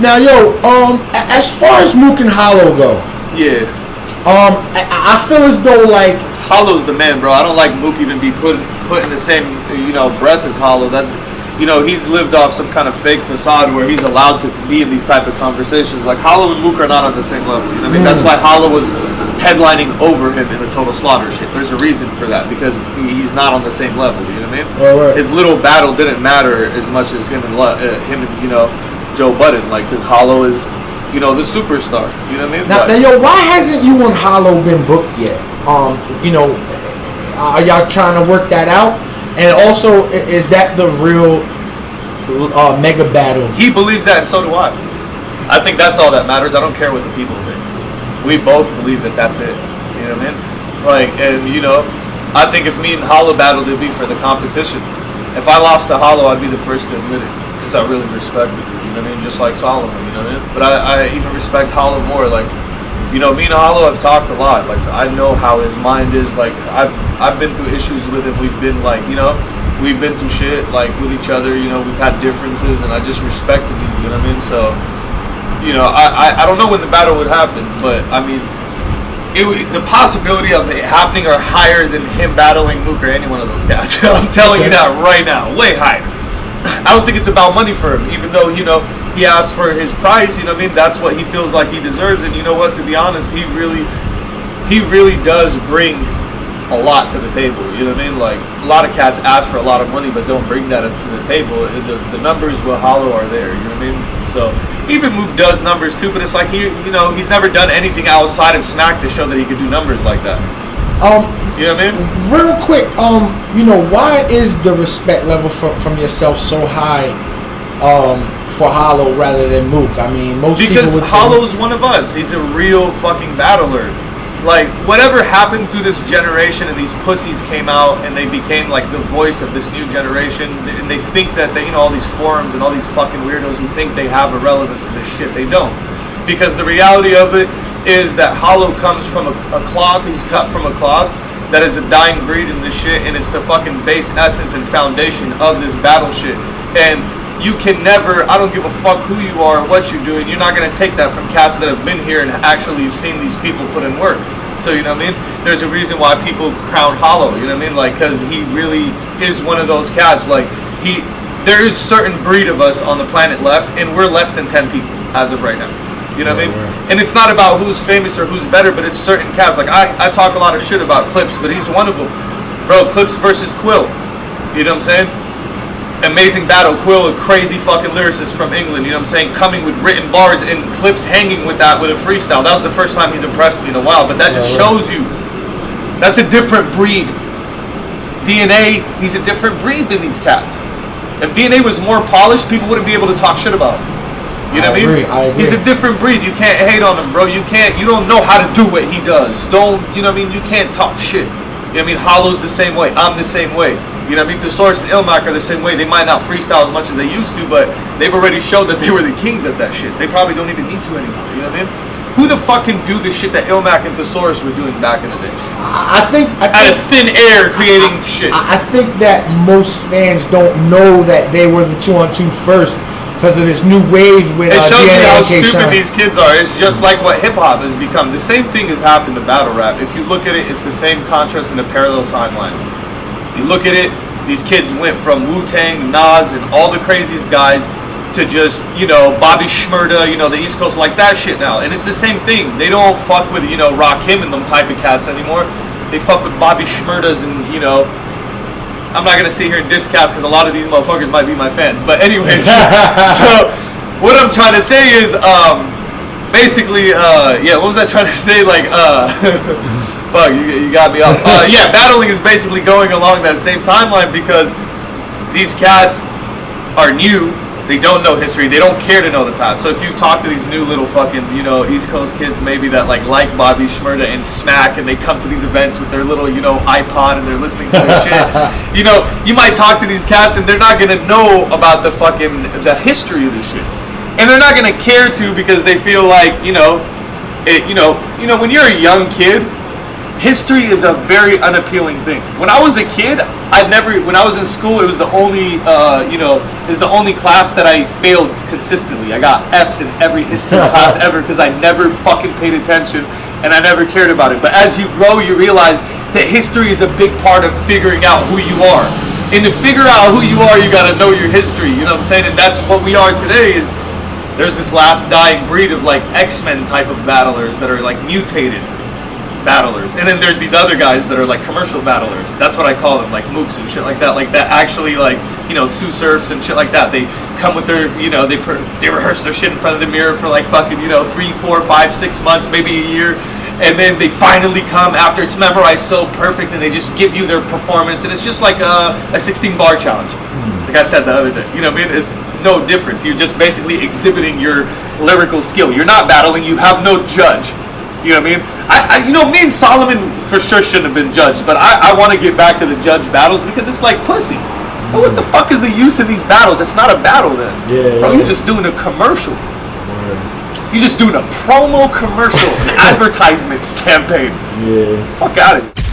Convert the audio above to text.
Now, yo, as far as Mook and Hollow go, yeah, I feel as though like Hollow's the man, bro. I don't like Mook even be put in the same breath as Hollow. That he's lived off some kind of fake facade where he's allowed to be in these type of conversations. Like Hollow and Mook are not on the same level. You know what I mean? That's why Hollow was headlining over him in the Total Slaughter shit. There's a reason for that because he's not on the same level. You know what I mean? Right. His little battle didn't matter as much as him and Joe Budden. Like, because Hollow is the superstar. You know what I mean? Now, yo, why hasn't you and Hollow been booked yet? Are y'all trying to work that out? And also, is that the real mega battle? He believes that, and so do I. I think that's all that matters. I don't care what the people think. We both believe that that's it. You know what I mean? Like, and I think if me and Hollow battled, it'd be for the competition. If I lost to Hollow, I'd be the first to admit it because I really respect it. You know what I mean? Just like Solomon. You know what I mean? But I even respect Hollow more. Like, me and Hollow have talked a lot. Like, I know how his mind is. Like, I've been through issues with him. We've been like, we've been through shit like with each other. We've had differences, and I just respected him. You know what I mean? So. I don't know when the battle would happen, but I mean, the possibility of it happening are higher than him battling Mook or any one of those guys. I'm telling you that right now, way higher. I don't think it's about money for him, even though he asked for his price. You know what I mean? That's what he feels like he deserves, and you know what? To be honest, he really does bring a lot to the table. You know what I mean? Like, a lot of cats ask for a lot of money, but don't bring that up to the table. The numbers with Hollow are there. You know what I mean? So even Mook does numbers too, but it's like he's never done anything outside of Smack to show that he could do numbers like that. You know what I mean? Real quick, why is the respect level from yourself so high for Hollow rather than Mook? I mean, most people would say Hollow's one of us. He's a real fucking battler. Like, whatever happened through this generation and these pussies came out and they became like the voice of this new generation, and they think that all these forums and all these fucking weirdos who think they have a relevance to this shit, they don't. Because the reality of it is that Hollow comes from a cloth, he's cut from a cloth that is a dying breed in this shit, and it's the fucking base essence and foundation of this battle shit. And you can never, I don't give a fuck who you are or what you're doing, you're not going to take that from cats that have been here and actually have seen these people put in work. So, you know what I mean? There's a reason why people crown Hollow, you know what I mean? Like, because he really is one of those cats. Like, there is certain breed of us on the planet left, and we're less than 10 people as of right now. You know what I mean? And it's not about who's famous or who's better, but it's certain cats. Like, I talk a lot of shit about Clips, but he's one of them. Bro, Clips versus Quill. You know what I'm saying? Amazing battle. Quill, a crazy fucking lyricist from England, you know what I'm saying, coming with written bars, and Clips hanging with that with a freestyle. That was the first time he's impressed me in a while, but that just shows you that's a different breed. DNA, he's a different breed than these cats. If DNA was more polished, people wouldn't be able to talk shit about him. You know what I mean? He's a different breed. You can't hate on him, bro. You don't know how to do what he does. You know what I mean? You can't talk shit. You know what I mean? Hollow's the same way. I'm the same way. You know what I mean? DIZASTER and Ilmac are the same way. They might not freestyle as much as they used to, but they've already showed that they were the kings at that shit. They probably don't even need to anymore. You know what I mean? Who the fuck can do the shit that Ilmac and DIZASTER were doing back in the day? I think out of thin air creating shit. I think that most fans don't know that they were the 2-on-2 first because of this new wave with it shows you how stupid Shine. These kids are. It's just like what hip-hop has become. The same thing has happened to battle rap. If you look at it, it's the same contrast in a parallel timeline. You look at it, these kids went from Wu-Tang, Nas, and all the craziest guys to just, Bobby Shmurda, the East Coast likes that shit now. And it's the same thing. They don't fuck with, Rakim and them type of cats anymore. They fuck with Bobby Shmurdas and, I'm not going to sit here and diss cats because a lot of these motherfuckers might be my fans. But anyways, so what I'm trying to say is, basically, what was I trying to say? Like, fuck, you got me off. Battling is basically going along that same timeline because these cats are new. They don't know history. They don't care to know the past. So if you talk to these new little fucking, East Coast kids maybe that like Bobby Shmurda and Smack, and they come to these events with their little, iPod and they're listening to their shit. You might talk to these cats and they're not gonna know about the history of this shit. And they're not gonna care to because they feel like, when you're a young kid, history is a very unappealing thing. When I was a kid, when I was in school, it was the only, the only class that I failed consistently. I got F's in every history class ever because I never fucking paid attention and I never cared about it. But as you grow, you realize that history is a big part of figuring out who you are. And to figure out who you are, you gotta know your history, you know what I'm saying? And that's what we are today. Is there's this last dying breed of like X-Men type of battlers that are like mutated battlers, and then there's these other guys that are like commercial battlers. That's what I call them, like mooks and shit like that. Like that actually, like, you know, Sue Surfs and shit like that. They come with their, you know, they rehearse their shit in front of the mirror for like fucking, you know, 3, 4, 5, 6 months, maybe a year, and then they finally come after it's memorized so perfect, and they just give you their performance, and it's just like a 16-bar challenge. Like I said the other day, you know what I mean? It's no difference. You're just basically exhibiting your lyrical skill. You're not battling. You have no judge. You know what I mean? I you know, me and Solomon for sure shouldn't have been judged, but I want to get back to the judge battles because it's like pussy. Well, what the fuck is the use in these battles? It's not a battle then. Yeah. Bro, you're just doing a commercial. You're just doing a promo commercial, an advertisement campaign. Yeah. Fuck out of here.